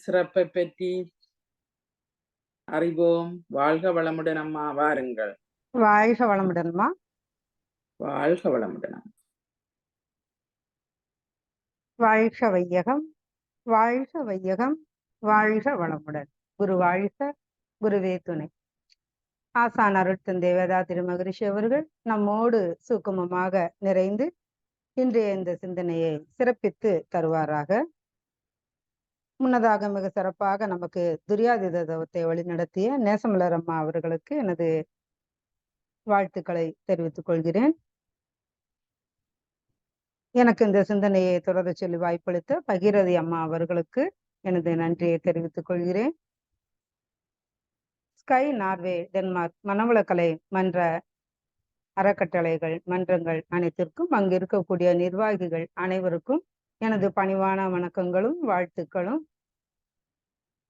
சிறப்பை பற்றி அறிவோம். வாழ்க வளமுடன் அம்மா, வாருங்கள். வாழ்க வளமுடன்மா. வாழ்க வளமுடன். வாழ்க வையகம், வாழ்க வையகம், வாழ்க வளமுடன். குரு வாழ்க, குருவே துணை. ஆசான் அருள் தந்தை வேதாத்திரி மகரிஷி அவர்கள் நம்மோடு சுக்குமமாக நிறைந்து இன்றைய இந்த சிந்தனையை சிறப்பித்து தருவாராக. முன்னதாக மிக சிறப்பாக நமக்கு துரியாதீத தவத்தை வழிநடத்திய நேசமலர் அம்மா அவர்களுக்கு எனது வாழ்த்துக்களை தெரிவித்துக் கொள்கிறேன். எனக்கு இந்த சிந்தனையை தொடர சொல்லி வாய்ப்பளித்த பகீரதி அம்மா அவர்களுக்கு எனது நன்றியை தெரிவித்துக் கொள்கிறேன். ஸ்கை நார்வே டென்மார்க் மனவளக்கலை மன்ற அறக்கட்டளைகள் மன்றங்கள் அனைத்திற்கும் அங்கு இருக்கக்கூடிய நிர்வாகிகள் அனைவருக்கும் எனது பணிவான வணக்கங்களும் வாழ்த்துக்களும்.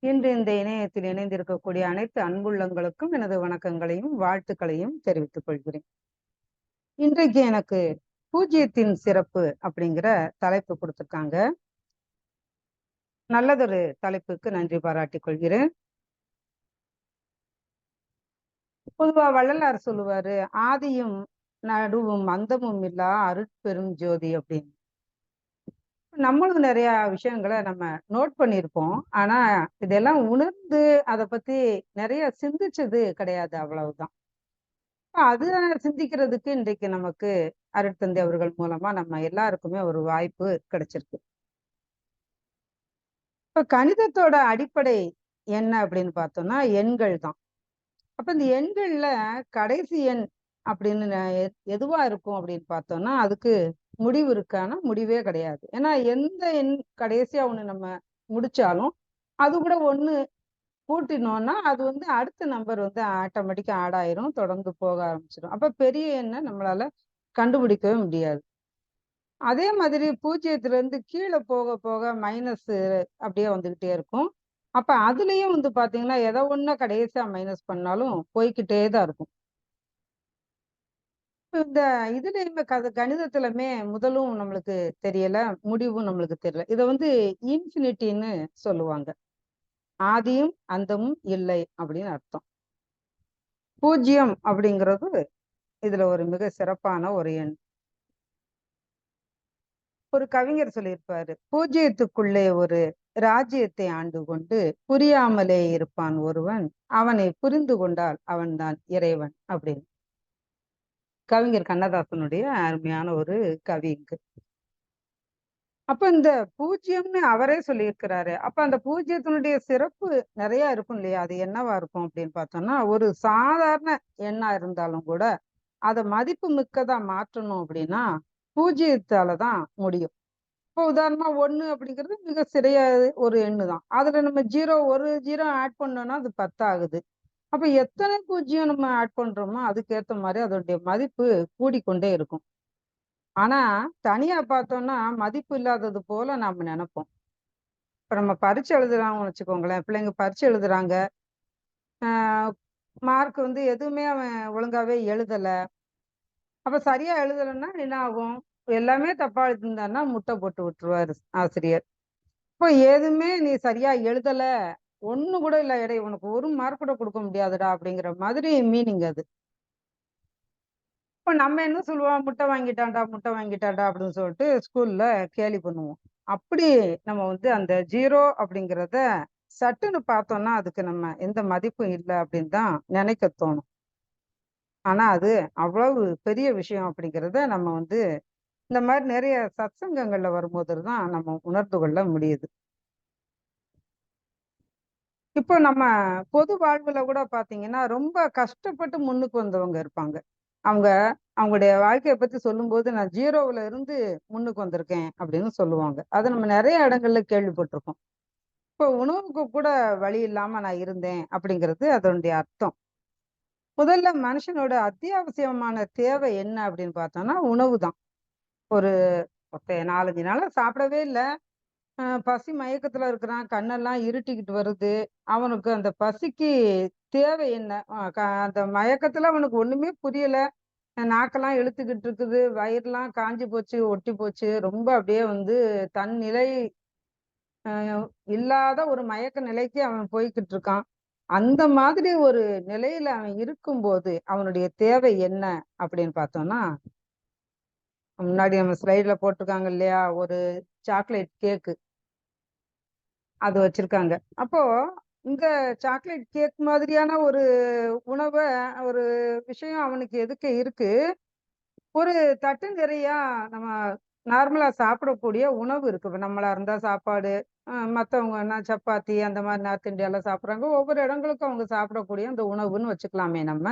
இன்று இந்த இணையத்தில் இணைந்திருக்கக்கூடிய அனைத்து அன்புள்ளங்களுக்கும் எனது வணக்கங்களையும் வாழ்த்துக்களையும் தெரிவித்துக் கொள்கிறேன். இன்றைக்கு எனக்கு பூஜ்யத்தின் சிறப்பு அப்படிங்கிற தலைப்பு கொடுத்திருக்காங்க. நல்லதொரு தலைப்புக்கு நன்றி பாராட்டிக் கொள்கிறேன். பொதுவா வள்ளலார் சொல்லுவாரு, ஆதியும் நடுவும் அந்தமும் இல்லா அருட்பெரும் ஜோதி அப்படின்னு. நம்மளும் நிறைய விஷயங்களை நம்ம நோட் பண்ணியிருப்போம். ஆனா இதெல்லாம் உணர்ந்து அதை பத்தி நிறைய சிந்திச்சது கிடையாது, அவ்வளவுதான். அது சிந்திக்கிறதுக்கு இன்றைக்கு நமக்கு அருட்தந்தை அவர்கள் மூலமா நம்ம எல்லாருக்குமே ஒரு வாய்ப்பு கிடைச்சிருக்கு. இப்ப கணிதத்தோட அடிப்படை என்ன அப்படின்னு பார்த்தோம்னா எண்கள் தான். அப்ப இந்த எண்கள்ல கடைசி எண் அப்படின்னு எதுவா இருக்கும் அப்படின்னு பார்த்தோம்னா அதுக்கு முடிவு இருக்கானா முடிவே கிடையாது. ஏன்னா எந்த எண் கடைசியா ஒண்ணு நம்ம முடிச்சாலும் அது கூட ஒண்ணு கூட்டினோம்னா அது அடுத்த நம்பர் ஆட்டோமேட்டிக்கா ஆட் ஆயிரும், தொடர்ந்து போக ஆரம்பிச்சிடும். அப்ப பெரிய எண்ணை நம்மளால கண்டுபிடிக்கவே முடியாது. அதே மாதிரி பூஜ்ஜியத்துல இருந்து கீழே போக போக மைனஸ் அப்படியே வந்துகிட்டே இருக்கும். அப்ப அதுலயும் பாத்தீங்கன்னா எதை ஒண்ணு கடைசியா மைனஸ் பண்ணாலும் போய்கிட்டே தான் இருக்கும். இந்த இதுலயுமே கணிதத்திலுமே முதலும் நம்மளுக்கு தெரியல, முடிவும் நம்மளுக்கு தெரியல. இதை இன்ஃபினிட்டின்னு சொல்லுவாங்க. ஆதியும் அந்தமும் இல்லை அப்படின்னு அர்த்தம். பூஜ்ஜியம் அப்படிங்கிறது இதுல ஒரு மிக சிறப்பான ஒரு எண். ஒரு கவிஞர் சொல்லியிருப்பாரு, பூஜ்ஜியத்துக்குள்ளே ஒரு ராஜ்யத்தை ஆண்டு கொண்டு புரியாமலே இருப்பான் ஒருவன், அவனை புரிந்து கொண்டால் அவன்தான் இறைவன் அப்படின்னு. கவிஞர் கண்ணதாசனுடைய அருமையான ஒரு கவி இங்கு. அப்ப இந்த பூஜ்யம்னு அவரே சொல்லியிருக்கிறாரு. அப்ப அந்த பூஜ்யத்தினுடைய சிறப்பு நிறைய இருக்கும் இல்லையா? அது என்னவா இருக்கும் அப்படின்னு பார்த்தோம்னா, ஒரு சாதாரண எண்ணா இருந்தாலும் கூட அதை மதிப்பு மிக்கதா மாற்றணும் அப்படின்னா பூஜ்யத்தாலதான் முடியும். இப்போ உதாரணமா 1 அப்படிங்கிறது மிக சிறிய ஒரு எண்ணு தான். அதுல நம்ம ஒரு ஜீரோ ஆட் பண்ணோம்னா அது 10 ஆகுது. அப்ப எத்தனை பூஜ்ஜியம் நம்ம ஆட் பண்றோமோ அதுக்கேற்ற மாதிரி அதோடைய மதிப்பு கூடிக்கொண்டே இருக்கும். ஆனா தனியா பார்த்தோம்னா மதிப்பு இல்லாதது போல நாம நினைப்போம். இப்ப நம்ம பரீட்சை எழுதுறாங்கன்னு வச்சுக்கோங்களேன், பிள்ளைங்க பரீட்சை எழுதுறாங்க, மார்க் எதுவுமே அவன் ஒழுங்காவே எழுதல. அப்ப சரியா எழுதலைன்னா என்ன ஆகும்? எல்லாமே தப்பா எழுதிருந்தான்னா முட்டை போட்டு விட்டுருவாரு ஆசிரியர். இப்போ எதுவுமே நீ சரியா எழுதல, ஒண்ணு கூட இல்ல எடை, உனக்கு ஒரு மார்க் கூட கொடுக்க முடியாதுடா அப்படிங்கிற மாதிரி மீனிங் அது. இப்ப நம்ம என்ன சொல்லுவோம், முட்டை வாங்கிட்டான்டா முட்டை வாங்கிட்டான்டா அப்படின்னு சொல்லிட்டு ஸ்கூல்ல கேலி பண்ணுவோம். அப்படி நம்ம அந்த ஜீரோ அப்படிங்கிறத சட்டுன்னு பார்த்தோம்னா அதுக்கு நம்ம எந்த மதிப்பும் இல்லை அப்படின்னு தான் நினைக்க தோணும். ஆனா அது அவ்வளவு பெரிய விஷயம் அப்படிங்கிறத நம்ம இந்த மாதிரி நிறைய சத்சங்கங்கள்ல வரும்போது தான் நம்ம உணர்ந்து கொள்ள முடியுது. இப்போ நம்ம பொது வாழ்வுல கூட பாத்தீங்கன்னா ரொம்ப கஷ்டப்பட்டு முன்னுக்கு வந்தவங்க இருப்பாங்க. அவங்க அவங்களுடைய வாழ்க்கையை பத்தி சொல்லும்போது நான் ஜீரோவுல இருந்து முன்னுக்கு வந்திருக்கேன் அப்படின்னு சொல்லுவாங்க. அதை நம்ம நிறைய இடங்கள்ல கேள்விப்பட்டிருக்கோம். இப்போ உணவுக்கு கூட வழி இல்லாம நான் இருந்தேன் அப்படிங்கிறது அதனுடைய அர்த்தம். முதல்ல மனுஷனோட அத்தியாவசியமான தேவை என்ன அப்படின்னு பார்த்தோம்னா உணவு தான். ஒரு 4-5 நாளா சாப்பிடவே இல்லை, பசி மயக்கத்துல இருக்கிறான், கண்ணெல்லாம் இருட்டிக்கிட்டு வருது, அவனுக்கு அந்த பசிக்கு தேவை என்ன? அந்த மயக்கத்துல அவனுக்கு ஒண்ணுமே புரியல, நாக்கெல்லாம் இழுத்துக்கிட்டு இருக்குது, வயிறுலாம் காஞ்சி போச்சு, ஒட்டி போச்சு, ரொம்ப அப்படியே தன் நிலை இல்லாத ஒரு மயக்க நிலைக்கு அவன் போய்கிட்டு இருக்கான். அந்த மாதிரி ஒரு நிலையில அவன் இருக்கும்போது அவனுடைய தேவை என்ன அப்படின்னு பார்த்தோம்னா, முன்னாடி நம்ம ஸ்லைட்ல போட்டிருக்காங்க இல்லையா, ஒரு சாக்லேட் கேக்கு அது வச்சிருக்காங்க. அப்போ இந்த சாக்லேட் கேக் மாதிரியான ஒரு உணவ ஒரு விஷயம் அவனுக்கு எதுக்கு இருக்கு? ஒரு தட்டு நிறையா நம்ம நார்மலா சாப்பிடக்கூடிய உணவு இருக்கு. இப்ப நம்மளா இருந்தா சாப்பாடு, மத்தவங்கன்னா சப்பாத்தி அந்த மாரி நார்த் இந்தியால சாப்பிடுறாங்க. ஒவ்வொரு இடங்களுக்கும் அவங்க சாப்பிடக்கூடிய அந்த உணவுன்னு வச்சுக்கலாமே நம்ம.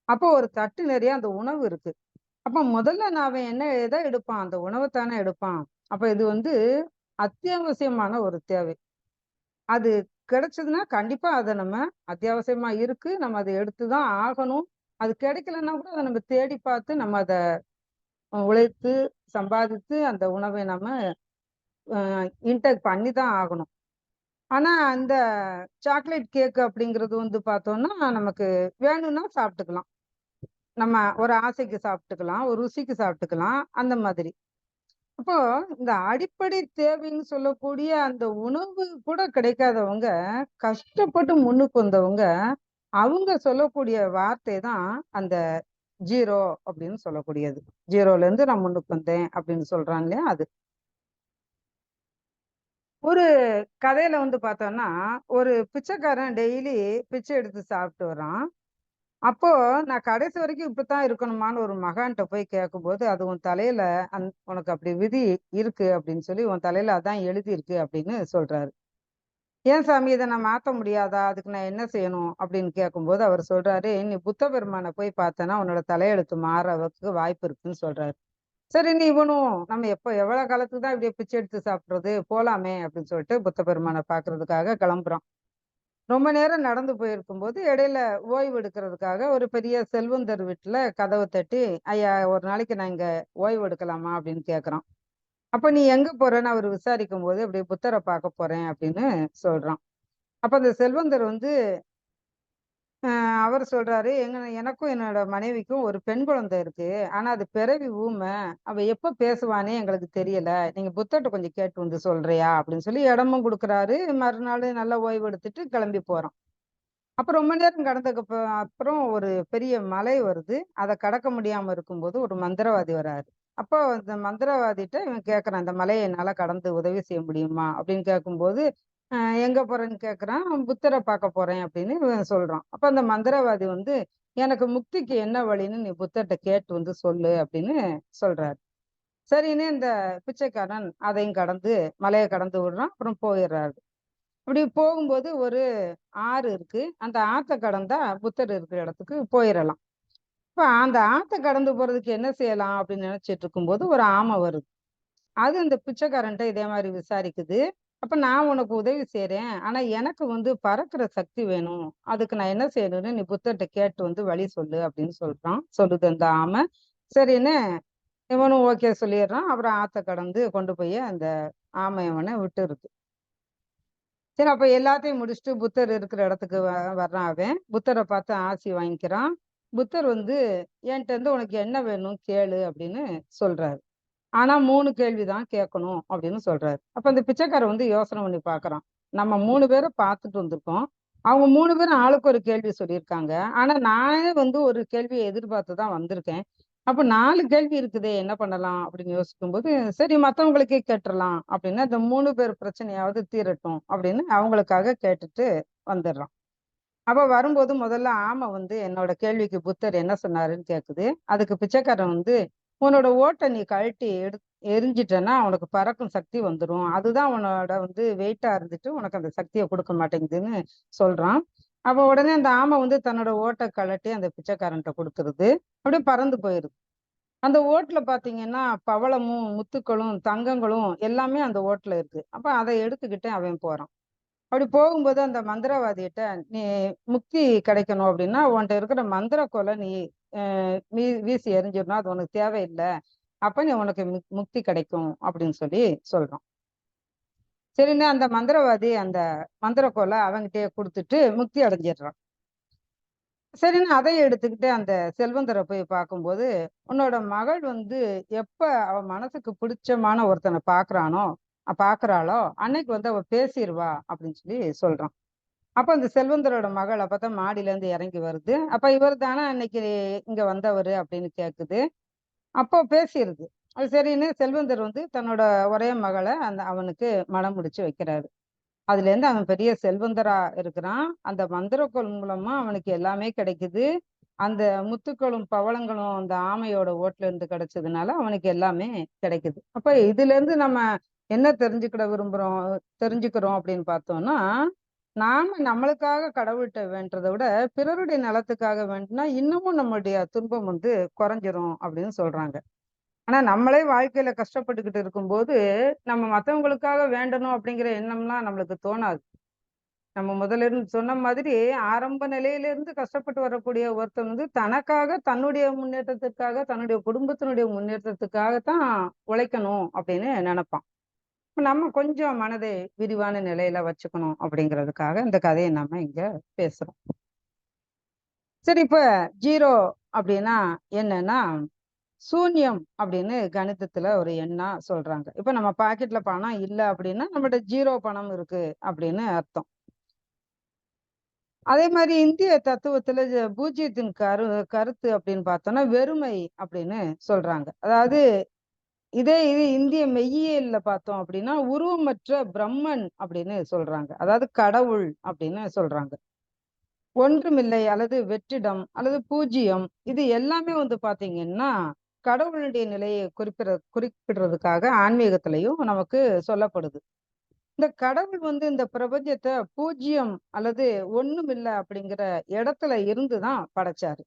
அப்போ ஒரு தட்டு நிறைய அந்த உணவு இருக்கு. அப்ப முதல்ல நான் அவன் எத எடுப்பான்? அந்த உணவ தானே எடுப்பான். அப்ப இது வந்து அத்தியாவசியமான ஒரு தேவை. அது கிடைச்சதுன்னா கண்டிப்பா அத நம்ம அத்தியாவசியமா இருக்கு. நம்ம அத எடுத்து தான் ஆகணும். அது கிடைக்கலன்னா கூட அத நம்ம தேடி பார்த்து நம்ம அத உழைத்து, சம்பாதித்து அந்த உணவை நம்ம அ இன்டேக் பண்ணி தான் ஆகணும். ஆனா, அந்த சாக்லேட் கேக் அப்படிங்கிறது வந்து பார்த்தோம்னா, நமக்கு வேணும்னா சாப்பிட்டுக்கலாம். நம்ம ஒரு ஆசைக்கு சாப்பிட்டுக்கலாம், ஒரு ருசிக்கு சாப்பிட்டுக்கலாம், அந்த மாதிரி. அப்போ இந்த அடிப்படை தேவைன்னு சொல்லக்கூடிய அந்த உணவு கூட கிடைக்காதவங்க, கஷ்டப்பட்டு முன்னுக்கு வந்தவங்க, அவங்க சொல்லக்கூடிய வார்த்தை தான் அந்த 0 அப்படின்னு சொல்லக்கூடியது. 0லேருந்து நான் முன்னுக்கு வந்தேன் அப்படின்னு சொல்றாங்க இல்லையா? அது. ஒரு கதையில வந்து பார்த்தோம்னா, ஒரு பிச்சைக்காரன் டெய்லி பிச்சை எடுத்து சாப்பிட்டு வரான். அப்போ நான் கடைசி வரைக்கும் இப்படித்தான் இருக்கணுமான்னு ஒரு மகான்ட்ட போய் கேட்கும்போது, "அது உன் தலையில உனக்கு அப்படி விதி இருக்கு" அப்படின்னு சொல்லி, "உன் தலையில அதான் எழுதியிருக்கு" அப்படின்னு சொல்றாரு. "ஏன் சாமி இத நான் மாத்த முடியாதா? அதுக்கு நான் என்ன செய்யணும்?" அப்படின்னு கேட்கும்போது, அவர் சொல்றாரு, "நீ புத்த பெருமான போய் பார்த்தேன்னா, உன்னோட தலையெழுத்து மாறதுக்கு வாய்ப்பு இருக்குன்னு" சொல்றாரு. சரி நீ இவனும் நம்ம எவ்வளவு காலத்துக்கு தான் இப்படியே பிச்சை எடுத்து சாப்பிடுறது? போலாமே அப்படின்னு சொல்லிட்டு புத்த பெருமான பார்க்கறதுக்காக கிளம்புறான். ரொம்ப நேரம் நடந்து போயிருக்கும்போது, இடையில ஓய்வு எடுக்கிறதுக்காக ஒரு பெரிய செல்வந்தர் வீட்ல கதவ தட்டி, "ஐயா ஒரு நாளைக்கு நான் இங்க ஓய்வு எடுக்கலாமா?" அப்படின்னு கேட்கறான். அப்ப "நீ எங்க போறன்னு?" அவரு விசாரிக்கும்போது, "இப்படி புத்தர பார்க்க போறேன்" அப்படின்னு சொல்றான். அப்ப அந்த செல்வந்தர் வந்து அவரு சொல்றாரு, எனக்கும் என்னோட மனைவிக்கும் ஒரு பெண் குழந்தை இருக்கு. ஆனா அது பிறவி ஊமை. அவ எப்ப பேசுவான்னே எங்களுக்கு தெரியல. நீங்க புத்தர்ட்ட கொஞ்சம் கேட்டு வந்து சொல்றியா?" அப்படின்னு சொல்லி இடமும் குடுக்குறாரு. மறுநாள் நல்லா ஓய்வு எடுத்துட்டு கிளம்பி போறான். அப்ப ரொம்ப நேரம் அப்புறம் ஒரு பெரிய மலை வருது. அத கடக்க முடியாம இருக்கும்போது ஒரு மந்திரவாதி வராரு. அப்போ அந்த மந்திரவாதிட்ட இவன் கேட்கறான், "இந்த மலைய என்னால கடந்து உதவி செய்ய முடியுமா?" அப்படின்னு கேட்கும்போது, "அ எங்க போறேன்னு?" கேட்கறான். "புத்தர பார்க்க போறேன்" அப்படின்னு இவன் சொல்றான். அப்ப அந்த மந்திரவாதி வந்து, "எனக்கு முக்திக்கு என்ன வழின்னு நீ புத்தர்ட்ட கேட்டு வந்து சொல்லு" அப்படின்னு சொல்றாரு. சரின்னு இந்த பிச்சைக்காரன் அதையும் கடந்து மலைய கடந்து விடுறான். அப்புறம் போயிர்றாரு. அப்படி போகும்போது ஒரு ஆறு இருக்கு. அந்த ஆத்த கடந்தா புத்தர் இருக்கிற இடத்துக்கு போயிரலாம். இப்ப அந்த ஆத்த கடந்து போறதுக்கு என்ன செய்யலாம் அப்படின்னு நினைச்சிட்டு இருக்கும்போது, ஒரு ஆமை வருது. அது அந்த பிச்சைக்காரன்ட்ட இதே மாரி விசாரிக்குது. அப்ப நான் உனக்கு உதவி செய்றேன். ஆனா எனக்கு வந்து பறக்கிற சக்தி வேணும். அதுக்கு நான் என்ன செய்யணும்னு நீ புத்தர்ட்ட கேட்டு வந்து வழி சொல்லு அப்படின்னு சொல்லுது அந்த ஆமை. சரின்னு இவனும் ஓகே சொல்லிடுறான். அப்புறம் ஆத்த கடந்து கொண்டு போய் அந்த ஆமை அவன விட்டுருது. சரி அப்ப எல்லாத்தையும் முடிச்சுட்டு புத்தர் இருக்கிற இடத்துக்கு வர்றான் அவன். புத்தர பார்த்து ஆசி வாங்கிக்கிறான். புத்தர் வந்து, "என்ட்ட இருந்து உனக்கு என்ன வேணும் கேளு" அப்படின்னு சொல்றாரு. ஆனா 3 கேள்வி தான் கேட்கணும் அப்படின்னு சொல்றாரு. அப்ப அந்த பிச்சைக்காரன் வந்து யோசனை பண்ணி பார்க்குறான். நம்ம 3 பேர பார்த்துட்டு வந்திருக்கோம். அவங்க 3 பேரும் ஆளுக்கு ஒரு கேள்வி சொல்லியிருக்காங்க. ஆனா நானே வந்து ஒரு கேள்விய எதிர்பார்த்து தான் வந்திருக்கேன். அப்ப 4 கேள்வி இருக்குதே என்ன பண்ணலாம் அப்படின்னு யோசிக்கும்போது, சரி மத்தவங்களுக்கே கேட்டுறலாம் அப்படின்னு அந்த 3 பேர் பிரச்சனையாவது தீரட்டும் அப்படின்னு அவங்களுக்காக கேட்டுட்டு வந்துடுறான். அப்ப வரும்போது முதல்ல ஆமை வந்து என்னோட கேள்விக்கு புத்தர் என்ன சொன்னாருன்னு கேட்குது. அதுக்கு பிச்சைக்காரன் வந்து, "உன்னோட ஓட்ட நீ கழட்டி எரிஞ்சிட்டன்னா உனக்கு பறக்கும் சக்தி வந்துரும். அதுதான் உன்னோட வந்து வெயிட்டா இருந்துட்டு உனக்கு அந்த சக்திய குடுக்க மாட்டேங்குதுன்னு" சொல்றான். அப்ப உடனே அந்த ஆமை வந்து தன்னோட ஓட்ட கழட்டி அந்த பிச்சைக்காரன்ட்ட குடுத்துருது. அப்படியே பறந்து போயிருது. அந்த ஓட்டுல பார்த்தீங்கன்னா, பவளமும், முத்துக்களும், தங்கங்களும் எல்லாமே அந்த ஓட்டுல இருக்கு. அப்ப அத எடுத்துக்கிட்டு அவன் போறான். அப்படி போகும்போது அந்த மந்திரவாதிட்ட, "நீ முக்தி கிடைக்கணும் அப்படின்னா, உன்ட்ட இருக்கிற மந்திர கோல நீ அ வீசி எறிஞ்சிடணும். அது உனக்கு தேவையில்ல. அப்ப நீ உனக்கு முக்தி கிடைக்கும்" அப்படின்னு சொல்லி சொல்றான். சரின்னு அந்த மந்திரவாதி அந்த மந்திரக்கோல அவன்கிட்டயே குடுத்துட்டு முக்தி அடைஞ்சிடுறான். சரின்னு அதையும் எடுத்துக்கிட்டு அந்த செல்வந்தர போய் பார்க்கும்போது, "உன்னோட மகள் வந்து எப்ப அவ மனசுக்கு பிடிச்சமான ஒருத்தன பார்க்குறானோ, பாக்குறாளோ அன்னைக்கு வந்து அவ பேசிடுவா அப்படின்னு சொல்லி சொல்றான். அப்ப அந்த செல்வந்தரோட மகள் அப்பதான் மாடியில இருந்து இறங்கி வருது. அப்ப இவர் தானே அன்னைக்கு இங்க வந்தவரு அப்படின்னு கேக்குது. அப்போ பேசிருது. அது சரின்னு செல்வந்தர் வந்து தன்னோட ஒரே மகளை அவனுக்கு மணம் முடிச்சு வைக்கிறாரு. அதுல இருந்து அவன் பெரிய செல்வந்தரா இருக்கிறான். அந்த மந்திரக்கோள் மூலமா அவனுக்கு எல்லாமே கிடைக்குது. அந்த முத்துக்களும் பவளங்களும் அந்த ஆமையோட ஓட்டுல இருந்து கிடைச்சதுனால அவனுக்கு எல்லாமே கிடைக்குது. அப்ப இதுல இருந்து நம்ம என்ன தெரிஞ்சுக்கிறோம் அப்படின்னு பார்த்தோம்னா, நாம நம்மளுக்காக கடவுள்கிட்ட வேண்டதை விட பிறருடைய நலத்துக்காக வேண்டினா இன்னமும் நம்மளுடைய துன்பம் வந்து குறைஞ்சிரும் அப்படின்னு சொல்றாங்க. ஆனா நம்மளே வாழ்க்கையில கஷ்டப்பட்டுக்கிட்டு இருக்கும்போது நம்ம மத்தவங்களுக்காக வேண்டணும் அப்படிங்கிற எண்ணம்லாம் நம்மளுக்கு தோணாது. நம்ம முதல்ல இருந்து சொன்ன மாதிரி ஆரம்ப நிலையில இருந்து கஷ்டப்பட்டு வரக்கூடிய ஒருத்தன் வந்து தனக்காக, தன்னுடைய முன்னேற்றத்திற்காக, தன்னுடைய குடும்பத்தினுடைய முன்னேற்றத்துக்காகத்தான் உழைக்கணும் அப்படின்னு நினைப்பான். நம்ம கொஞ்சம் மனதை விரிவான நிலையில வச்சுக்கணும் அப்படிங்கிறதுக்காக இந்த கதையை நம்ம இங்க பேசுறோம். சரி, இப்ப 0 அப்படின்னா என்னன்னா சூன்யம் அப்படின்னு கணிதத்துல ஒரு எண்ணா சொல்றாங்க. இப்ப நம்ம பாக்கெட்ல பணம் இல்ல அப்படின்னா நம்மகிட்ட 0 பணம் இருக்கு அப்படின்னு அர்த்தம். அதே மாதிரி இந்திய தத்துவத்துல பூஜ்ஜியத்தின் கருத்து அப்படின்னு பார்த்தோம்னா வெறுமை அப்படின்னு சொல்றாங்க. அதாவது இது இந்திய மெய்யியல்ல பார்த்தோம் அப்படின்னா உருவமற்ற பிரம்மன் அப்படின்னு சொல்றாங்க. அதாவது கடவுள் அப்படின்னு சொல்றாங்க. ஒன்றுமில்லை அல்லது வெற்றிடம் அல்லது பூஜ்ஜியம் இது எல்லாமே வந்து பாத்தீங்கன்னா கடவுளுடைய நிலையை குறிப்பிடுறதுக்காக ஆன்மீகத்திலையும் நமக்கு சொல்லப்படுது. இந்த கடவுள் வந்து இந்த பிரபஞ்சத்தை பூஜ்ஜியம் அல்லது ஒண்ணுமில்லை அப்படிங்கிற இடத்துல இருந்துதான் படைச்சாரு.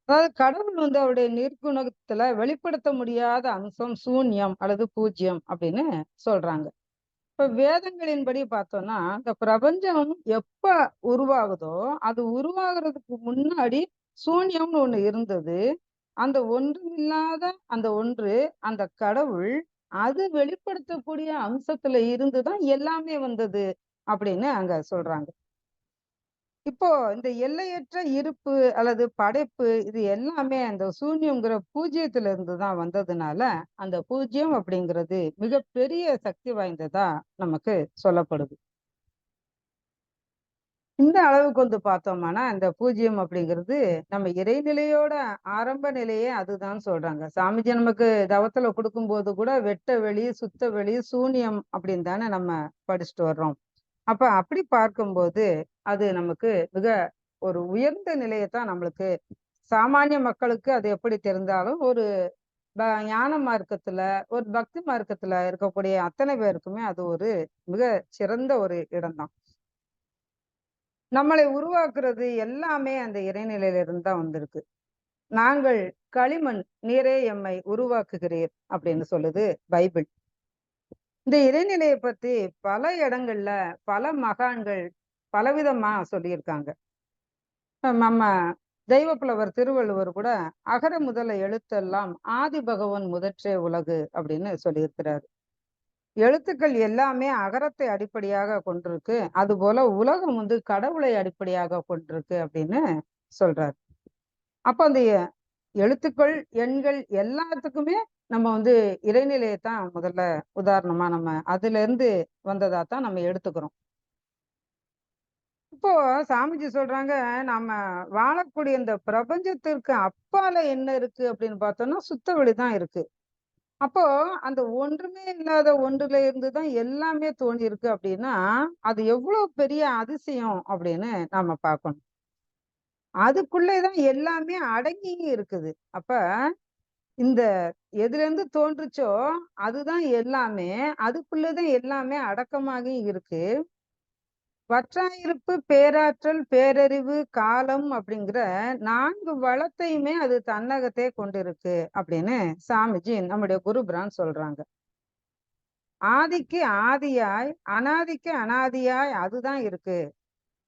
அதாவது கடவுள் வந்து அவருடைய நிர்குணத்துல வெளிப்படுத்த முடியாத அம்சம் சூன்யம் அல்லது பூஜ்யம் அப்படின்னு சொல்றாங்க. இப்ப வேதங்களின்படி பார்த்தோம்னா இந்த பிரபஞ்சம் எப்ப உருவாகுதோ அது உருவாகிறதுக்கு முன்னாடி சூன்யம்னு ஒண்ணு இருந்தது. அந்த ஒன்றுமில்லாத அந்த ஒன்று அந்த கடவுள் அது வெளிப்படுத்தக்கூடிய அம்சத்துல இருந்துதான் எல்லாமே வந்தது அப்படின்னு அங்க சொல்றாங்க. இப்போ இந்த எல்லையற்ற இருப்பு அல்லது படைப்பு இது எல்லாமே அந்த சூன்யம்ங்கிற பூஜ்ஜியத்துல இருந்துதான் வந்ததுனால அந்த பூஜ்ஜியம் அப்படிங்கிறது மிகப்பெரிய சக்தி வாய்ந்ததா நமக்கு சொல்லப்படுது. இந்த அளவுக்கு வந்து பார்த்தோம்னா இந்த பூஜ்ஜியம் அப்படிங்கிறது நம்ம இறைநிலையோட ஆரம்ப நிலையே அதுதான் சொல்றாங்க. சாமிஜி நமக்கு தவத்துல கொடுக்கும்போது கூட வெட்ட வெளி சுத்த வெளி சூன்யம் அப்படின்னு தானே நம்ம படிச்சுட்டு வர்றோம். அப்ப அப்படி பார்க்கும்போது அது நமக்கு மிக ஒரு உயர்ந்த நிலையத்தான் நம்மளுக்கு சாமானிய மக்களுக்கு அது எப்படி தெரிந்தாலும் ஒரு ஞான மார்க்கத்துல ஒரு பக்தி மார்க்கத்துல இருக்கக்கூடிய அத்தனை பேருக்குமே அது ஒரு மிக சிறந்த ஒரு இடம்தான். நம்மளை உருவாக்குறது எல்லாமே அந்த இறைநிலையில இருந்து தான் வந்திருக்கு. நாங்கள் களிமண் நீரே எம்மை உருவாக்குகிறீர் அப்படின்னு சொல்லுது பைபிள். இந்த இறைநிலையை பத்தி பல இடங்கள்ல பல மகான்கள் பலவிதமா சொல்லியிருக்காங்க. நம்ம தெய்வப்புலவர் திருவள்ளுவர் கூட அகர முதல எழுத்தெல்லாம் ஆதி பகவன் முதற்றே உலகு அப்படின்னு சொல்லியிருக்கிறாரு. எழுத்துக்கள் எல்லாமே அகரத்தை அடிப்படையாக கொண்டிருக்கு. அது போல உலகம் வந்து கடவுளை அடிப்படையாக கொண்டிருக்கு அப்படின்னு சொல்றாரு. அப்ப அந்த எழுத்துக்கள் எண்கள் எல்லாத்துக்குமே நம்ம வந்து இறைநிலையத்தான் முதல்ல உதாரணமா நம்ம அதுல இருந்து வந்ததா தான் நம்ம எடுத்துக்கிறோம். இப்போ சாமிஜி சொல்றாங்க நம்ம வாழக்கூடிய இந்த பிரபஞ்சத்திற்கு அப்பால என்ன இருக்கு அப்படின்னு பார்த்தோம்னா சுத்த வெளிதான் இருக்கு. அப்போ அந்த ஒன்றுமே இல்லாத ஒன்றுல இருந்துதான் எல்லாமே தோன்றி இருக்கு அப்படின்னா அது எவ்வளவு பெரிய அதிசயம் அப்படின்னு நாம பார்க்கணும். அதுக்குள்ளேதான் எல்லாமே அடங்கி இருக்குது. அப்ப இந்த எதுல இருந்து தோன்றுச்சோ அதுதான் எல்லாமே, அதுக்குள்ளதான் எல்லாமே அடக்கமாகி இருக்கு. வற்றாயிருப்பு பேராற்றல் பேரறிவு காலம் அப்படிங்கிற 4 வளத்தையுமே அது தன்னகத்தே கொண்டிருக்கு அப்படின்னு சாமிஜி நம்முடைய குருபிரான் சொல்றாங்க. ஆதிக்கு ஆதியாய் அனாதிக்கு அனாதியாய் அதுதான் இருக்கு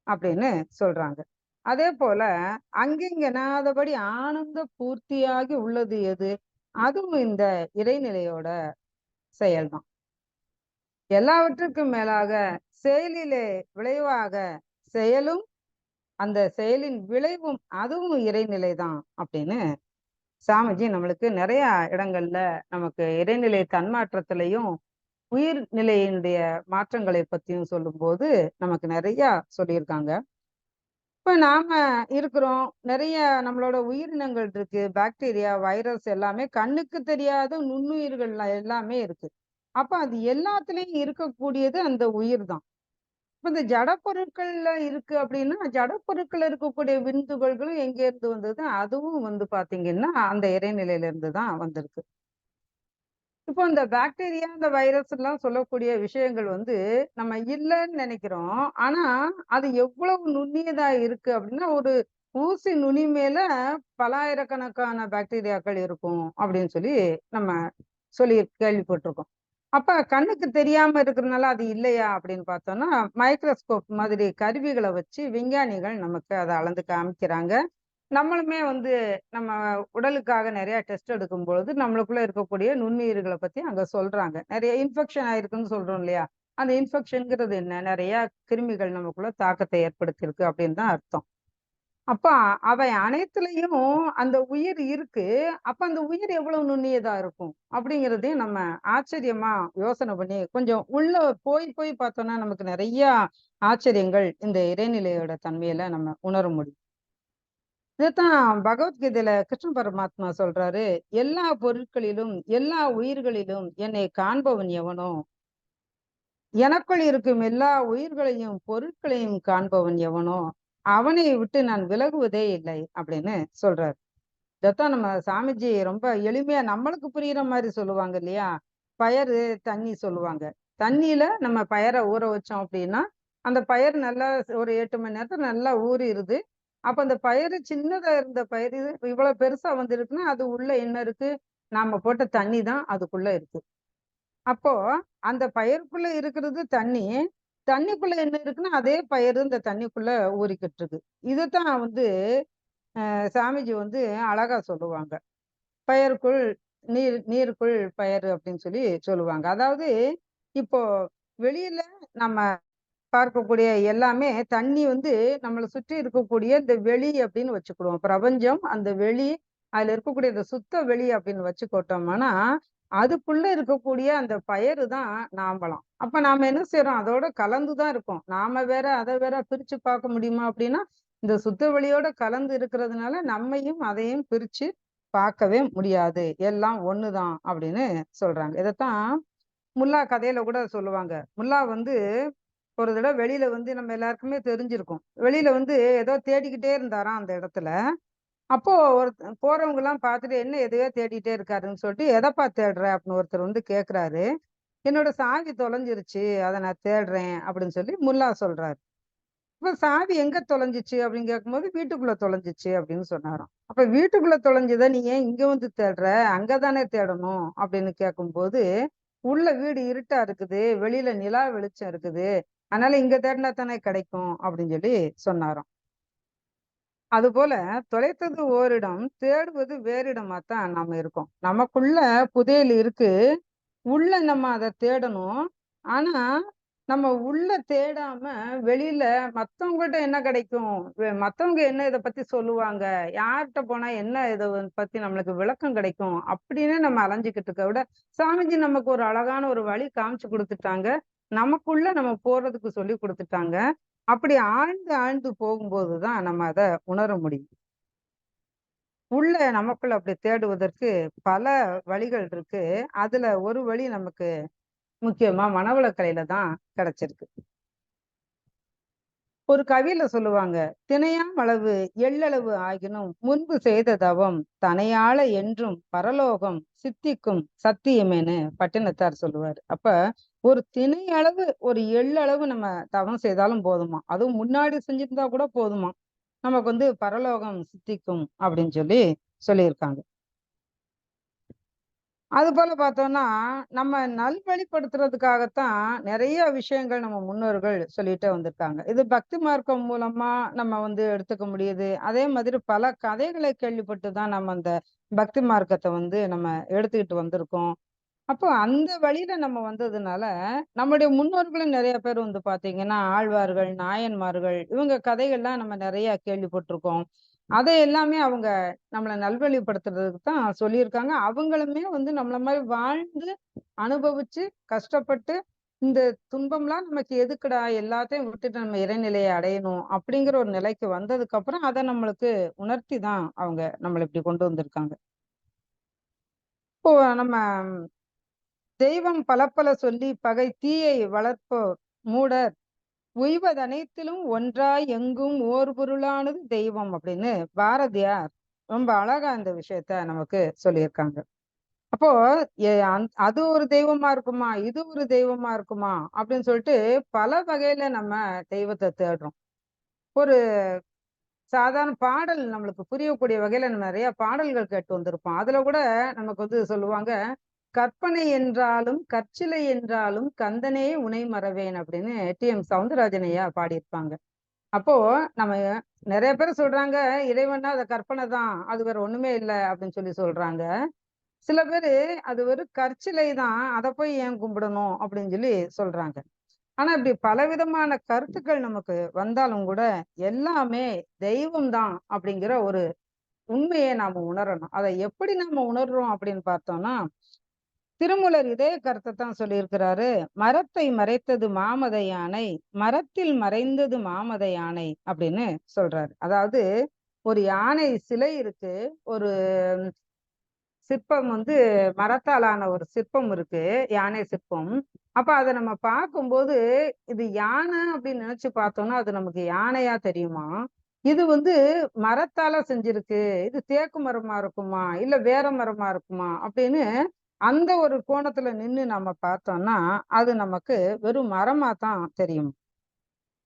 அப்படின்னு சொல்றாங்க. அதே போல அங்கிங்கனாதபடி ஆனந்த பூர்த்தியாகி உள்ளது எது? அதுவும் இந்த இறைநிலையோட செயல்தான். எல்லாவற்றுக்கும் மேலாக செயலிலே விளைவாக செயலும் அந்த செயலின் விளைவும் அதுவும் இறைநிலைதான் அப்படின்னு சாமிஜி நம்மளுக்கு நிறைய இடங்கள்ல நமக்கு இறைநிலை தன்மாற்றத்திலையும் உயிர் நிலையினுடைய மாற்றங்களை பத்தியும் சொல்லும்போது நமக்கு நிறைய சொல்லியிருக்காங்க. இப்ப நாம இருக்கிறோம், நிறைய நம்மளோட உயிரினங்கள் இருக்கு, பாக்டீரியா, வைரஸ் எல்லாமே கண்ணுக்கு தெரியாத நுண்ணுயிர்கள் எல்லாமே இருக்கு. அப்ப அது எல்லாத்துலயும் இருக்கக்கூடியது அந்த உயிர் தான். இப்ப இந்த ஜட பொருட்கள்ல இருக்கு அப்படின்னா, ஜட பொருட்கள்ல இருக்கக்கூடிய விந்துகள்களும் எங்க இருந்து வந்தது? அதுவும் வந்து பாத்தீங்கன்னா அந்த இறைநிலையில இருந்து தான் வந்திருக்கு. இப்போ இந்த பாக்டீரியா, இந்த வைரஸ் எல்லாம் சொல்லக்கூடிய விஷயங்கள் வந்து நம்ம இல்லைன்னு நினைக்கிறோம். ஆனா அது எவ்வளவு நுண்ணியதா இருக்கு அப்படின்னா, ஒரு ஊசி நுனி மேல பல்லாயிரக்கணக்கான பாக்டீரியாக்கள் இருக்கும் அப்படின்னு சொல்லி நம்ம சொல்லி கேள்விப்பட்டிருக்கோம். அப்ப கண்ணுக்கு தெரியாம இருக்கிறதுனால அது இல்லையா அப்படின்னு பார்த்தோம்னா, மைக்ரோஸ்கோப் மாதிரி கருவிகளை வச்சு விஞ்ஞானிகள் நமக்கு அதை அளந்து காமிக்கிறாங்க. நம்மளுமே வந்து நம்ம உடலுக்காக நிறைய டெஸ்ட் எடுக்கும் பொழுது நம்மளுக்குள்ள இருக்கக்கூடிய நுண்ணுயிர்களை பத்தி அங்க சொல்றாங்க. நிறைய இன்ஃபெக்ஷன் ஆயிருக்குன்னு சொல்றோம் இல்லையா? அந்த இன்ஃபெக்ஷன்ங்கிறது என்ன? நிறைய கிருமிகள் நமக்குள்ள தாக்கத்தை ஏற்படுத்தியிருக்கு அப்படின்னு தான் அர்த்தம். அப்ப அவை அனைத்துலயும் அந்த உயிர் இருக்கு. அப்ப அந்த உயிர் எவ்வளவு நுண்ணியதா இருக்கும்? அப்படிங்கிறதையும் நம்ம ஆச்சரியமா யோசனை பண்ணி கொஞ்சம் உள்ள போய் போய் பார்த்தோம்னா நமக்கு நிறைய ஆச்சரியங்கள் இந்த இறைநிலையோட தன்மையில நம்ம உணர முடியும். இதுதான் பகவத்கீதையில கிருஷ்ண பரமாத்மா சொல்றாரு, எல்லா பொருட்களிலும் எல்லா உயிர்களிலும் என்னை காண்பவன் எவனோ, எனக்குள் இருக்கும் எல்லா உயிர்களையும் பொருட்களையும் காண்பவன் எவனோ அவனை விட்டு நான் விலகுவதே இல்லை அப்படின்னு சொல்றாரு. இதைத்தான் நம்ம சாமிஜி ரொம்ப எளிமையா நம்மளுக்கு புரியுற மாதிரி சொல்லுவாங்க இல்லையா? பயறு தண்ணி சொல்லுவாங்க. தண்ணியில நம்ம பயரை ஊற வச்சோம் அப்படின்னா அந்த பயர் நல்லா ஒரு 8 மணி நேரத்துல நல்லா ஊறிடுது. அப்ப அந்த பயிறு சின்னதா இருந்த பயிறு இவ்வளவு பெருசா வந்திருக்குன்னா அது உள்ள என்ன இருக்கு? நாம போட்ட தண்ணி தான் அதுக்குள்ள இருக்கு. அப்போ அந்த பயிருக்குள்ள இருக்கிறது தண்ணி. தண்ணிக்குள்ள என்ன இருக்குன்னா அதே பயிறு இந்த தண்ணிக்குள்ள ஊறிக்கிட்டு இருக்கு. இதுதான் வந்து சாமிஜி வந்து அழகா சொல்லுவாங்க. பயருக்குள் நீர், நீருக்குள் பயரு அப்படின்னு சொல்லி சொல்லுவாங்க. அதாவது இப்போ வெளியில நம்ம பார்க்கக்கூடிய எல்லாமே தண்ணி வந்து நம்மளை சுற்றி இருக்கக்கூடிய இந்த வெளி அப்படின்னு வச்சுக்கிடுவோம். பிரபஞ்சம், அந்த வெளி, அதுல இருக்கக்கூடிய இந்த சுத்த வெளி அப்படின்னு வச்சுக்கிட்டோம்னா, அதுக்குள்ள இருக்கக்கூடிய அந்த பயறு தான் நாமலாம். அப்ப நாம என்ன செய்றோம்? அதோட கலந்துதான் இருக்கோம். நாம வேற, அதை வேற பிரிச்சு பார்க்க முடியுமா அப்படின்னா, இந்த சுத்த வெளியோட கலந்து இருக்கிறதுனால நம்மையும் அதையும் பிரிச்சு பார்க்கவே முடியாது. எல்லாம் ஒண்ணுதான் அப்படின்னு சொல்றாங்க. இதைத்தான் முல்லா கதையில கூட சொல்லுவாங்க. முல்லா வந்து ஒரு தடவை வெளியில வந்து நம்ம எல்லாருக்குமே தெரிஞ்சிருக்கும். வெளியில வந்து ஏதோ தேடிக்கிட்டே இருந்தாராம் அந்த இடத்துல. அப்போ ஒரு போறவங்க எல்லாம் பார்த்துட்டு என்ன எதையோ தேடிட்டே இருக்காருன்னு சொல்லிட்டு, "எதப்பா தேடுற?" அப்படின்னு ஒருத்தர் வந்து கேட்கிறாரு. "என்னோட சாவி தொலைஞ்சிருச்சு. அதை நான் தேடுறேன்" அப்படின்னு சொல்லி முல்லா சொல்றாரு. அப்ப சாவி எங்க தொலைஞ்சிச்சு அப்படின்னு கேட்கும்போது, "வீட்டுக்குள்ள தொலைஞ்சிச்சு" அப்படின்னு சொன்னாராம். அப்ப வீட்டுக்குள்ள தொலைஞ்சத நீ ஏன் இங்க வந்து தேடுற? அங்கதானே தேடணும் அப்படின்னு கேட்கும்போது, உள்ள வீடு இருட்டா இருக்குது. வெளியில நிலா வெளிச்சம் இருக்குது. அதனால இங்க தேடினா தானே கிடைக்கும் அப்படின்னு சொல்லி சொன்னாராம். அதுபோல தொலைத்தது ஓரிடம், தேடுவது வேறிடமாத்தான் நாம இருக்கோம். நமக்குள்ள புதையல் இருக்கு. உள்ள நம்ம அத தேடணும். ஆனா, நம்ம உள்ள தேடாம வெளியில மத்தவங்ககிட்ட என்ன கிடைக்கும்? மத்தவங்க என்ன இத பத்தி சொல்லுவாங்க? யார்ட்ட போனா என்ன இத பத்தி நம்மளுக்கு விளக்கம் கிடைக்கும்? அப்படின்னு நம்ம அலைஞ்சுகிட்டு இருக்க விட, சாமிஜி நமக்கு ஒரு அழகான ஒரு வழி காமிச்சு குடுத்துட்டாங்க. நமக்குள்ள நம்ம போறதுக்கு சொல்லி குடுத்துட்டாங்க. அப்படி ஆழ்ந்து ஆழ்ந்து போகும்போது தான் நம்ம அத உணர முடியும். உள்ள நமக்குள்ள அப்படி தேடுவதற்கு பல வழிகள் இருக்கு. அதுல ஒரு வழி நமக்கு முக்கியமா மனவளக்கலையில தான் கிடைச்சிருக்கு. ஒரு கவியில சொல்லுவாங்க, "தினையாம் அளவு எள்ளளவு ஆகினும் முன்பு செய்த தவம் தனையாள என்றும் பரலோகம் சித்திக்கும் சத்தியமேன்னு" பட்டினத்தார் சொல்லுவாரு. அப்ப ஒரு திணை அளவு ஒரு எள்ளளவு நம்ம தவம் செய்தாலும் போதுமா, அதுவும் முன்னாடி செஞ்சிருந்தா கூட போதுமா, நமக்கு வந்து பரலோகம் சித்திக்கும் அப்படின்னு சொல்லி சொல்லியிருக்காங்க. அதுபோல பார்த்தோம்னா, நம்ம நல்வழிப்படுத்துறதுக்காகத்தான் நெறைய விஷயங்கள் நம்ம முன்னோர்கள் சொல்லிட்டே வந்திருக்காங்க. இது பக்தி மார்க்கம் மூலமா நம்ம வந்து எடுத்துக்க முடியுது. அதே மாதிரி பல கதைகளை கேள்விப்பட்டு தான் நம்ம அந்த பக்தி மார்க்கத்த வந்து நம்ம எடுத்துக்கிட்டு வந்திருக்கோம். அப்போ அந்த வழியில நம்ம வந்ததுனால, நம்முடைய முன்னோர்களும் நெறைய பேர் வந்து பார்த்தீங்கன்னா, ஆழ்வார்கள், நாயன்மார்கள் இவங்க கதைகள்லாம் நம்ம நெறைய கேள்விப்பட்டிருக்கோம். அதை எல்லாமே அவங்க நம்மளை நல்வழிப்படுத்துறதுக்கு தான் சொல்லியிருக்காங்க. அவங்களுமே வந்து நம்மள மாதிரி வாழ்ந்து அனுபவிச்சு கஷ்டப்பட்டு இந்த துன்பம்லாம் நமக்கு எதுக்குடா, எல்லாத்தையும் விட்டுட்டு நம்ம இறைநிலையை அடையணும் அப்படிங்கிற ஒரு நிலைக்கு வந்ததுக்கு அப்புறம் அதை நம்மளுக்கு உணர்த்தி தான் அவங்க நம்மளை இப்படி கொண்டு வந்திருக்காங்க. இப்போ நம்ம தெய்வம் பலப்பல சொல்லி பகை தீயை வளர்ப்போர் மூடர் உய்வதனைத்திலும் ஒன்றாய் எங்கும் ஓர் பொருளானது தெய்வம் அப்படின்னு பாரதியார் ரொம்ப அழகா இந்த விஷயத்த நமக்கு சொல்லியிருக்காங்க. அப்போ அது ஒரு தெய்வமா இருக்குமா, இது ஒரு தெய்வமா இருக்குமா அப்படின்னு சொல்லிட்டு பல வகையில நம்ம தெய்வத்தை தேடுறோம். ஒரு சாதாரண பாடல் நம்மளுக்கு புரியக்கூடிய வகையில நம்ம நிறைய பாடல்கள் கேட்டு வந்திருப்போம். அதுல கூட நமக்கு வந்து சொல்லுவாங்க, கற்பனை என்றாலும் கற்சிலை என்றாலும் கந்தனே உனை மறவேன் அப்படின்னு டி.எம். சௌந்தரராஜன் ஐயா பாடியிருப்பாங்க. அப்போ நம்ம நிறைய பேர் சொல்றாங்க, இறைவன்னா அது கற்பனை தான், அது வேற ஒண்ணுமே இல்லை அப்படின்னு சொல்லி சொல்றாங்க. சில பேரு அது ஒரு கற்சிலை தான், அதை போய் ஏன் கும்பிடணும் அப்படின்னு சொல்லி சொல்றாங்க. ஆனா இப்படி பலவிதமான கருத்துக்கள் நமக்கு வந்தாலும் கூட எல்லாமே தெய்வம் தான் அப்படிங்கிற ஒரு உண்மையை நாம உணரணும். அதை எப்படி நாம உணர்றோம் அப்படின்னு பார்த்தோம்னா, திருமூலர் இதே கருத்தை தான் சொல்லியிருக்கிறாரு. மரத்தை மறைத்தது மாமத யானை, மரத்தில் மறைந்தது மாமத யானை அப்படின்னு சொல்றாரு. அதாவது ஒரு யானை சிலை இருக்கு, ஒரு சிற்பம் வந்து மரத்தாலான ஒரு சிற்பம் இருக்கு, யானை சிற்பம். அப்ப அதை நம்ம பார்க்கும்போது இது யானை அப்படின்னு நினைச்சு பார்த்தோம்னா அது நமக்கு யானையா தெரியுமா, இது வந்து மரத்தால செஞ்சிருக்கு, இது தேக்கு மரமா இருக்குமா இல்ல வேற மரமா இருக்குமா அப்படின்னு அந்த ஒரு கோணத்துல நின்னு நம்ம பார்த்தோம்னா அது நமக்கு வெறும் மரமா தான் தெரியும்.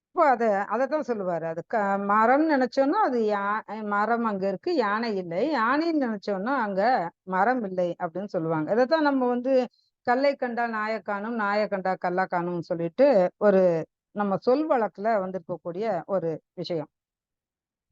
இப்போ அதத்தான் சொல்லுவாரு. அது மரம்னு நினைச்சோம்னா அது மரம் அங்க இருக்கு, யானை இல்லை. யானைன்னு நினைச்சோம்னா அங்க மரம் இல்லை அப்படின்னு சொல்லுவாங்க. இதைத்தான் நம்ம வந்து கல்லை கண்டா நாயை காணும், நாயை கண்டா கல்லா காணும்னு சொல்லிட்டு ஒரு நம்ம சொல் வழக்குல வந்திருக்கக்கூடிய ஒரு விஷயம்.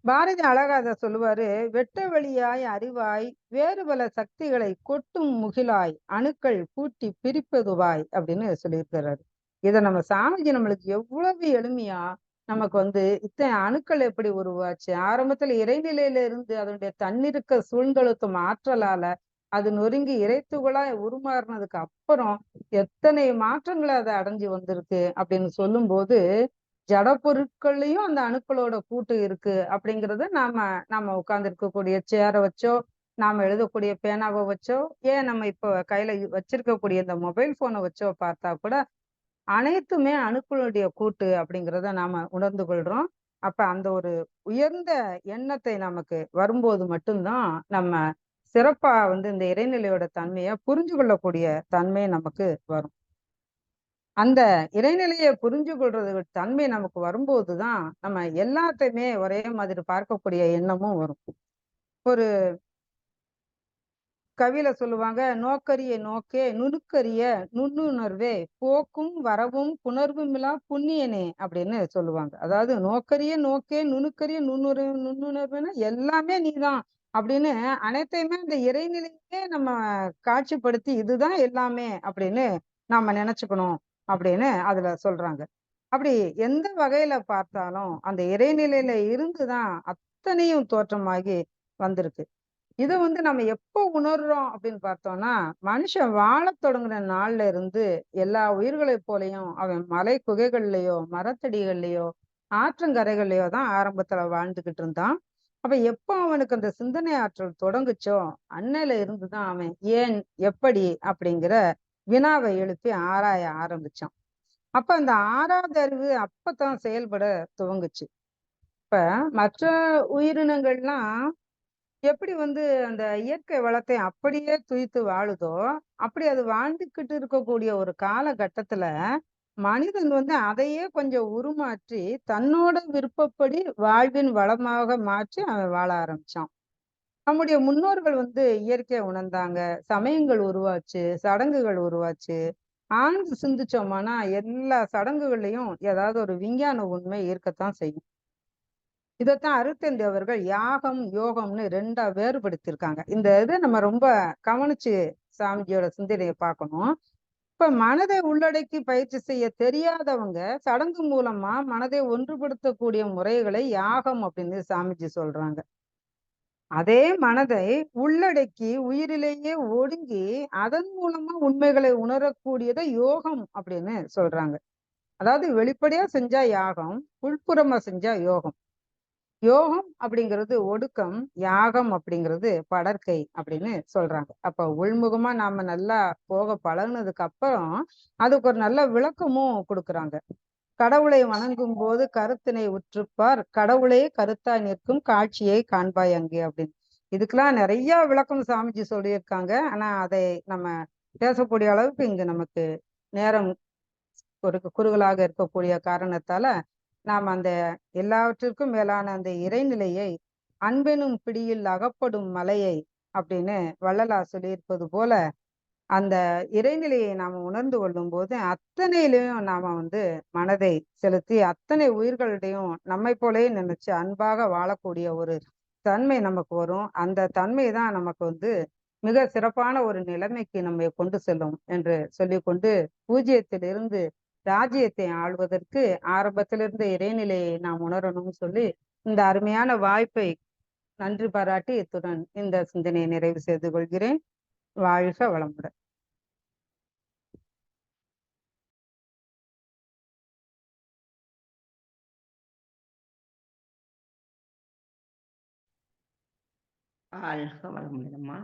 பாரதி அழகா அதை சொல்லுவாரு. வெட்ட வெளியாய் அறிவாய் வேறு பல சக்திகளை கொட்டும் முகிலாய் அணுக்கள் கூட்டி பிரிப்பதுவாய் அப்படின்னு சொல்லியிருக்கிறாரு. இதை நம்ம சாமிஜி நம்மளுக்கு எவ்வளவு எளிமையா நமக்கு வந்து இத்தனை அணுக்கள் எப்படி உருவாச்சு, ஆரம்பத்துல இறைநிலையில இருந்து அதனுடைய தன்னிருக்க சூழ்ந்தெழுத்தும் ஆற்றலால அது நொறுங்கி இறைத்துகளா உருமாறினதுக்கு அப்புறம் எத்தனை மாற்றங்களை அதை அடைஞ்சு வந்திருக்கு அப்படின்னு சொல்லும் போது ஜட பொருட்கள்லயும் அந்த அணுக்களோட கூட்டு இருக்கு அப்படிங்கறத நாம உட்கார்ந்து இருக்கக்கூடிய சேரை வச்சோ, நாம எழுதக்கூடிய பேனாவை வச்சோ, ஏன் நம்ம இப்ப கையில வச்சிருக்கக்கூடிய இந்த மொபைல் போனை வச்சோ பார்த்தா கூட அனைத்துமே அணுக்களுடைய கூட்டு அப்படிங்கிறத நாம உணர்ந்து கொள்றோம். அப்ப அந்த ஒரு உயர்ந்த எண்ணத்தை நமக்கு வரும்போது மட்டும்தான் நம்ம சிறப்பா வந்து இந்த இறைநிலையோட தன்மையை புரிஞ்சு கொள்ளக்கூடிய தன்மை நமக்கு வரும். அந்த இறைநிலையை புரிஞ்சு கொள்றது தன்மை நமக்கு வரும்போதுதான் நம்ம எல்லாத்தையுமே ஒரே மாதிரி பார்க்கக்கூடிய எண்ணமும் வரும். ஒரு கவியில சொல்லுவாங்க, நோக்கரிய நோக்கே நுணுக்கரிய நுண்ணுணர்வே போக்கும் வரவும் புணர்வுமிலா புண்ணியனே அப்படின்னு சொல்லுவாங்க. அதாவது நோக்கரிய நோக்கே நுணுக்கரிய நுண்ணுணர்வுன்னா எல்லாமே நீதான் அப்படின்னு அனைத்தையுமே அந்த இறைநிலையே நம்ம காட்சிப்படுத்தி இதுதான் எல்லாமே அப்படின்னு நாம நினைச்சுக்கணும் அப்படின்னு அதுல சொல்றாங்க. அப்படி எந்த வகையில பார்த்தாலும் அந்த இறைநிலையில இருந்துதான் அத்தனையும் தோற்றமாகி வந்திருக்கு. இதை வந்து நம்ம எப்போ உணர்றோம் அப்படின்னு பார்த்தோம்னா, மனுஷன் வாழத் தொடங்குன நாள்ல இருந்து எல்லா உயிர்களைப் போலயும் அவன் மலை குகைகள்லயோ மரத்தடிகள்லயோ ஆற்றங்கரைகள்லயோ தான் ஆரம்பத்துல வாழ்ந்துகிட்டு இருந்தான். அப்ப எப்போ அவனுக்கு அந்த சிந்தனை ஆற்றல் தொடங்குச்சோ அன்னையில இருந்துதான் அவன் ஏன் எப்படி அப்படிங்கிற வினாவை எழுப்பி ஆராய ஆரம்பிச்சான். அப்ப அந்த ஆறாவது அறிவு அப்பதான் செயல்பட துவங்குச்சு. இப்ப மற்ற உயிரினங்கள்லாம் எப்படி வந்து அந்த இயற்கை வளத்தை அப்படியே துய்த்து வாழுதோ, அப்படி அது வாழ்ந்துகிட்டு இருக்கக்கூடிய ஒரு காலகட்டத்துல மனிதன் வந்து அதையே கொஞ்சம் உருமாற்றி தன்னோட விருப்பப்படி வாழ்வின் வளமாக மாற்றி அவன் வாழ ஆரம்பிச்சான். நம்முடைய முன்னோர்கள் வந்து இயற்கையை உணர்ந்தாங்க, சமயங்கள் உருவாச்சு, சடங்குகள் உருவாச்சு. ஆழ்ந்து சிந்திச்சோம்னா எல்லா சடங்குகள்லயும் ஏதாவது ஒரு விஞ்ஞான உண்மை இருக்கத்தான் செய்யும். இதைத்தான் அருட்தந்தை அவர்கள் யாகம் யோகம்னு ரெண்டா வேறுபடுத்தியிருக்காங்க. இந்த இதை நம்ம ரொம்ப கவனிச்சு சாமிஜியோட சிந்தனையை பார்க்கணும். இப்ப மனதை உள்ளடக்கி பயிற்சி செய்ய தெரியாதவங்க சடங்கு மூலமா மனதை ஒன்றுபடுத்தக்கூடிய முறைகளை யாகம் அப்படின்னு சாமிஜி சொல்றாங்க. அதே மனதை உள்ளடக்கி உயிரிலேயே ஒடுங்கி அதன் மூலமா உண்மைகளை உணரக்கூடியதை யோகம் அப்படின்னு சொல்றாங்க. அதாவது வெளிப்படையா செஞ்சா யாகம், உள்புறமா செஞ்சா யோகம். யோகம் அப்படிங்கிறது ஒடுக்கம், யாகம் அப்படிங்கிறது படற்கை அப்படின்னு சொல்றாங்க. அப்ப உள்முகமா நாம நல்லா போக பழகுனதுக்கு அப்புறம் அதுக்கு ஒரு நல்ல விளக்கமும் கொடுக்குறாங்க. கடவுளை வணங்கும் போது கருத்தினை உற்றுப்பார், கடவுளே கருத்தாய் நிற்கும் காட்சியை காண்பாய் அங்கே அப்படின்னு. இதுக்கெல்லாம் நிறைய விளக்கம் சாமிஜி சொல்லியிருக்காங்க. ஆனா அதை நம்ம பேசக்கூடிய அளவுக்கு இங்க நமக்கு நேரம் ஒரு குறுகலாக இருக்கக்கூடிய காரணத்தால நாம் அந்த எல்லாவற்றிற்கும் மேலான அந்த இறைநிலையை, அன்பெனும் பிடியில் அகப்படும் மலையை அப்படின்னு வள்ளலார் சொல்லியிருப்பது போல, அந்த இறைநிலையை நாம உணர்ந்து கொள்ளும் போது அத்தனையிலையும் நாம மனதை செலுத்தி அத்தனை உயிர்களிடையும் நம்மை போலயே நினைச்சு அன்பாக வாழக்கூடிய ஒரு தன்மை நமக்கு வரும். அந்த தன்மை தான் நமக்கு மிக சிறப்பான ஒரு நிலைமைக்கு நம்மை கொண்டு செல்லும் என்று சொல்லிக்கொண்டு, பூஜ்ஜியத்திலிருந்து ராஜ்யத்தை ஆள்வதற்கு ஆரம்பத்திலிருந்து இறைநிலையை நாம் உணரணும்னு சொல்லி இந்த அருமையான வாய்ப்பை நன்றி பாராட்டி இத்துடன் இந்த சிந்தனையை நிறைவு செய்து கொள்கிறேன். வாழ்க வளமுடன். வாழ்க வளமுடன்மா.